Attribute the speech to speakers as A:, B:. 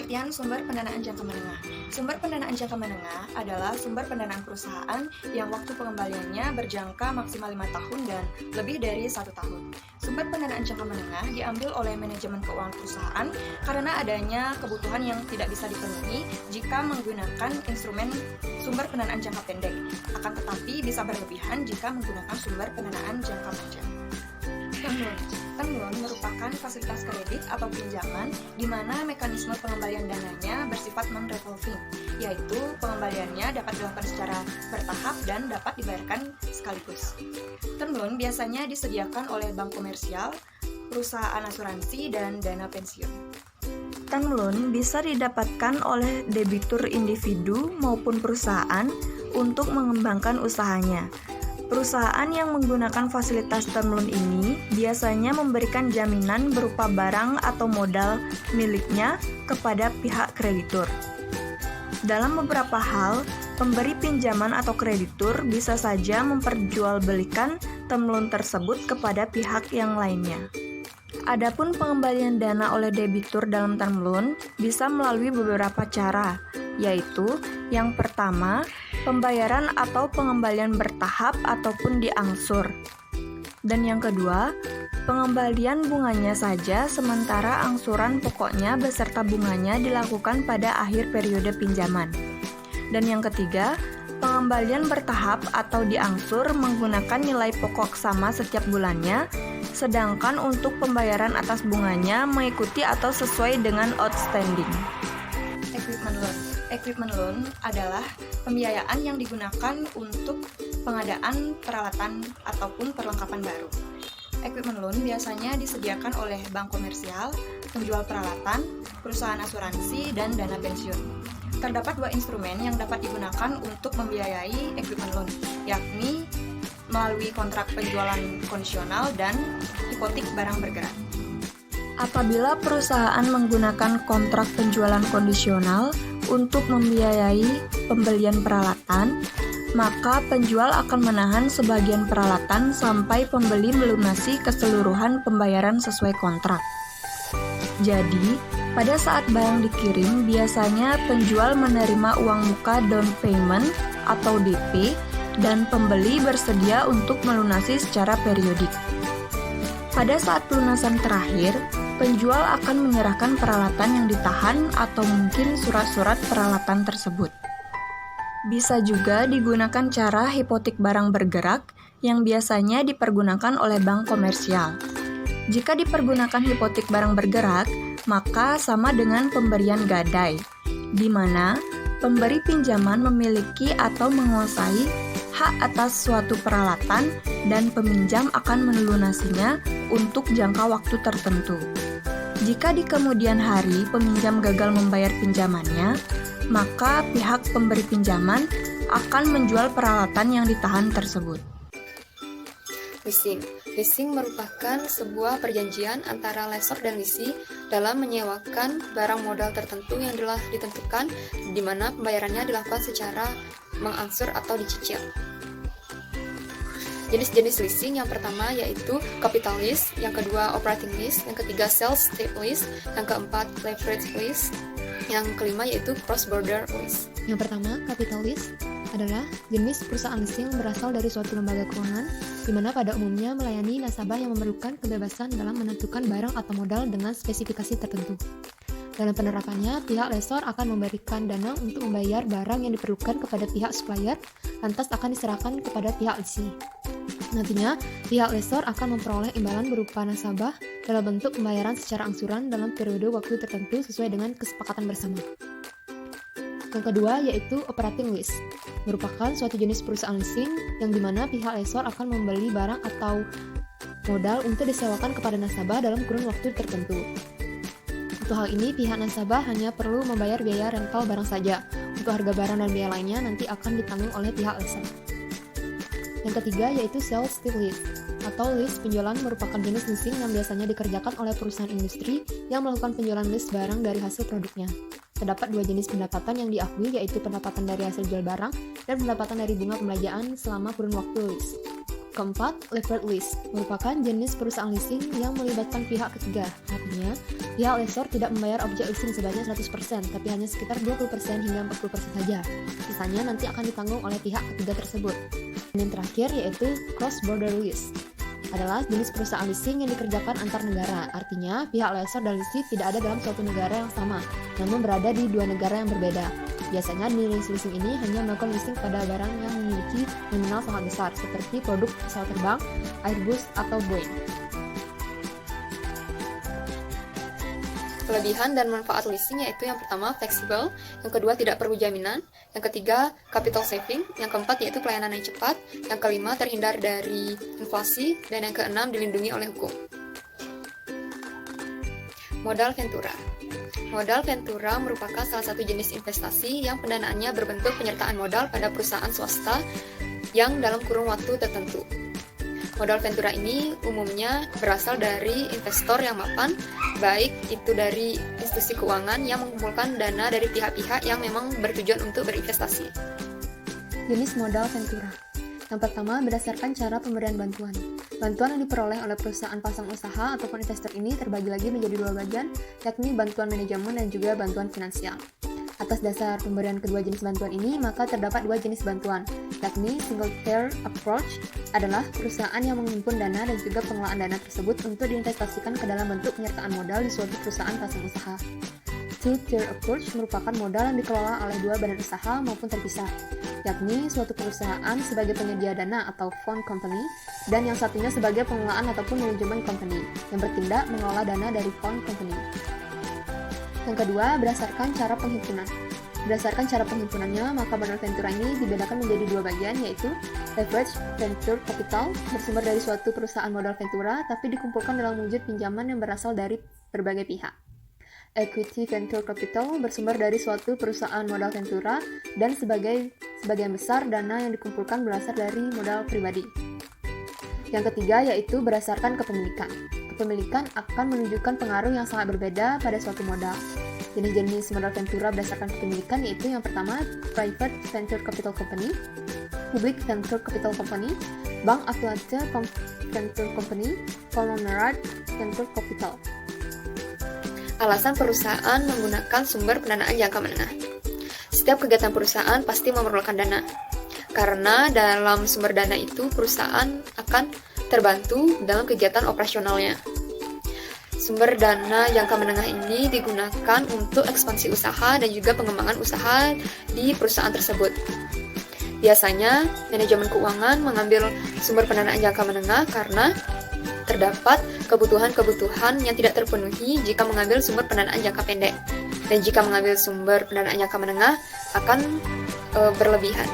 A: Pengertian sumber pendanaan jangka menengah. Sumber pendanaan jangka menengah adalah sumber pendanaan perusahaan yang waktu pengembaliannya berjangka maksimal 5 tahun dan lebih dari 1 tahun. Sumber pendanaan jangka menengah diambil oleh manajemen keuangan perusahaan karena adanya kebutuhan yang tidak bisa dipenuhi jika menggunakan instrumen sumber pendanaan jangka pendek, akan tetapi bisa berlebihan jika menggunakan sumber pendanaan jangka panjang. Term loan merupakan fasilitas kredit atau pinjaman di mana mekanisme pengembalian dananya bersifat non-revolving, yaitu pengembaliannya dapat dilakukan secara bertahap dan dapat dibayarkan sekaligus. Term loan biasanya disediakan oleh bank komersial, perusahaan asuransi, dan dana pensiun.
B: Term loan bisa didapatkan oleh debitur individu maupun perusahaan untuk mengembangkan usahanya. Perusahaan yang menggunakan fasilitas term loan ini biasanya memberikan jaminan berupa barang atau modal miliknya kepada pihak kreditur. Dalam beberapa hal, pemberi pinjaman atau kreditur bisa saja memperjualbelikan term loan tersebut kepada pihak yang lainnya. Adapun pengembalian dana oleh debitur dalam term loan bisa melalui beberapa cara, yaitu yang pertama, pembayaran atau pengembalian bertahap ataupun diangsur. Dan yang kedua, pengembalian bunganya saja sementara angsuran pokoknya beserta bunganya dilakukan pada akhir periode pinjaman. Dan yang ketiga, pengembalian bertahap atau diangsur menggunakan nilai pokok sama setiap bulannya, sedangkan untuk pembayaran atas bunganya mengikuti atau sesuai dengan outstanding.
A: Equipment loan adalah pembiayaan yang digunakan untuk pengadaan peralatan ataupun perlengkapan baru. Equipment loan biasanya disediakan oleh bank komersial, penjual peralatan, perusahaan asuransi, dan dana pensiun. Terdapat dua instrumen yang dapat digunakan untuk membiayai equipment loan, yakni melalui kontrak penjualan kondisional dan hipotek barang bergerak.
B: Apabila perusahaan menggunakan kontrak penjualan kondisional untuk membiayai pembelian peralatan, maka penjual akan menahan sebagian peralatan sampai pembeli melunasi keseluruhan pembayaran sesuai kontrak. Jadi, pada saat barang dikirim, biasanya penjual menerima uang muka down payment atau DP dan pembeli bersedia untuk melunasi secara periodik. Pada saat pelunasan terakhir, penjual akan menyerahkan peralatan yang ditahan atau mungkin surat-surat peralatan tersebut. Bisa juga digunakan cara hipotek barang bergerak yang biasanya dipergunakan oleh bank komersial. Jika dipergunakan hipotek barang bergerak, maka sama dengan pemberian gadai, di mana pemberi pinjaman memiliki atau menguasai hak atas suatu peralatan dan peminjam akan melunasinya untuk jangka waktu tertentu. Jika di kemudian hari peminjam gagal membayar pinjamannya, maka pihak pemberi pinjaman akan menjual peralatan yang ditahan tersebut.
C: Leasing. Leasing merupakan sebuah perjanjian antara lessor dan leasing dalam menyewakan barang modal tertentu yang telah ditentukan, di mana pembayarannya dilakukan secara mengangsur atau dicicil. Jenis-jenis leasing yang pertama yaitu capital lease, yang kedua operating lease, yang ketiga sales type lease, yang keempat leverage lease, yang kelima yaitu cross-border lease.
D: Yang pertama, capital lease adalah jenis perusahaan leasing yang berasal dari suatu lembaga keuangan, di mana pada umumnya melayani nasabah yang memerlukan kebebasan dalam menentukan barang atau modal dengan spesifikasi tertentu. Dalam penerapannya, pihak lessor akan memberikan dana untuk membayar barang yang diperlukan kepada pihak supplier, lantas akan diserahkan kepada pihak leasing. Nantinya, pihak lessor akan memperoleh imbalan berupa nasabah dalam bentuk pembayaran secara angsuran dalam periode waktu tertentu sesuai dengan kesepakatan bersama. Yang kedua yaitu operating lease, merupakan suatu jenis perusahaan leasing yang dimana pihak lessor akan membeli barang atau modal untuk disewakan kepada nasabah dalam kurun waktu tertentu. Untuk hal ini, pihak nasabah hanya perlu membayar biaya rental barang saja. Untuk harga barang dan biaya lainnya nanti akan ditanggung oleh pihak lessor. Yang ketiga yaitu sales type lease, atau lease penjualan merupakan jenis leasing yang biasanya dikerjakan oleh perusahaan industri yang melakukan penjualan lease barang dari hasil produknya. Terdapat dua jenis pendapatan yang diakui, yaitu pendapatan dari hasil jual barang dan pendapatan dari bunga pembelanjaan selama kurun waktu lease. keempat, levered lease merupakan jenis perusahaan leasing yang melibatkan pihak ketiga. Artinya, pihak lessor tidak membayar objek leasing sebanyak 100%, tapi hanya sekitar 20% hingga 40% saja. Sisanya nanti akan ditanggung oleh pihak ketiga tersebut. Dan yang terakhir yaitu cross-border lease adalah jenis perusahaan leasing yang dikerjakan antar negara. Artinya, pihak lessor dan lessee tidak ada dalam suatu negara yang sama, namun berada di dua negara yang berbeda. Biasanya jenis leasing ini hanya melakukan leasing pada barang yang memiliki nominal sangat besar, seperti produk pesawat terbang, Airbus, atau Boeing.
C: Kelebihan dan manfaat leasing yaitu yang pertama fleksibel, yang kedua tidak perlu jaminan, yang ketiga capital saving, yang keempat yaitu pelayanan yang cepat, yang kelima terhindar dari inflasi, dan yang keenam dilindungi oleh hukum. Modal ventura. Modal ventura merupakan salah satu jenis investasi yang pendanaannya berbentuk penyertaan modal pada perusahaan swasta yang dalam kurun waktu tertentu. Modal ventura ini umumnya berasal dari investor yang mapan, baik itu dari institusi keuangan yang mengumpulkan dana dari pihak-pihak yang memang bertujuan untuk berinvestasi.
D: Jenis modal ventura. Yang pertama, berdasarkan cara pemberian bantuan. Bantuan yang diperoleh oleh perusahaan pasang usaha ataupun investor ini terbagi lagi menjadi dua bagian, yakni bantuan manajemen dan juga bantuan finansial. Atas dasar pemberian kedua jenis bantuan ini, maka terdapat dua jenis bantuan, yakni single tier approach adalah perusahaan yang menghimpun dana dan juga pengelolaan dana tersebut untuk diinvestasikan ke dalam bentuk penyertaan modal di suatu perusahaan pasang usaha. Two-tier approach merupakan modal yang dikelola oleh dua badan usaha maupun terpisah, yakni suatu perusahaan sebagai penyedia dana atau fund company, dan yang satunya sebagai pengelolaan ataupun manajemen company, yang bertindak mengelola dana dari fund company. Yang kedua, berdasarkan cara penghimpunan. Berdasarkan cara penghimpunannya, maka modal ventura ini dibedakan menjadi dua bagian, yaitu leverage venture capital, bersumber dari suatu perusahaan modal ventura, tapi dikumpulkan dalam wujud pinjaman yang berasal dari berbagai pihak. Equity venture capital bersumber dari suatu perusahaan modal ventura dan sebagian besar dana yang dikumpulkan berasal dari modal pribadi. Yang ketiga yaitu berdasarkan kepemilikan. Kepemilikan akan menunjukkan pengaruh yang sangat berbeda pada suatu modal. Jenis-jenis modal ventura berdasarkan kepemilikan yaitu yang pertama private venture capital company, public venture capital company, bank affiliate venture company, conglomerate venture capital.
C: Alasan perusahaan menggunakan sumber pendanaan jangka menengah. Setiap kegiatan perusahaan pasti memerlukan dana. Karena dalam sumber dana itu perusahaan akan terbantu dalam kegiatan operasionalnya. Sumber dana jangka menengah ini digunakan untuk ekspansi usaha dan juga pengembangan usaha di perusahaan tersebut. Biasanya, manajemen keuangan mengambil sumber pendanaan jangka menengah karena terdapat kebutuhan-kebutuhan yang tidak terpenuhi jika mengambil sumber pendanaan jangka pendek. Dan jika mengambil sumber pendanaan jangka menengah akan berlebihan.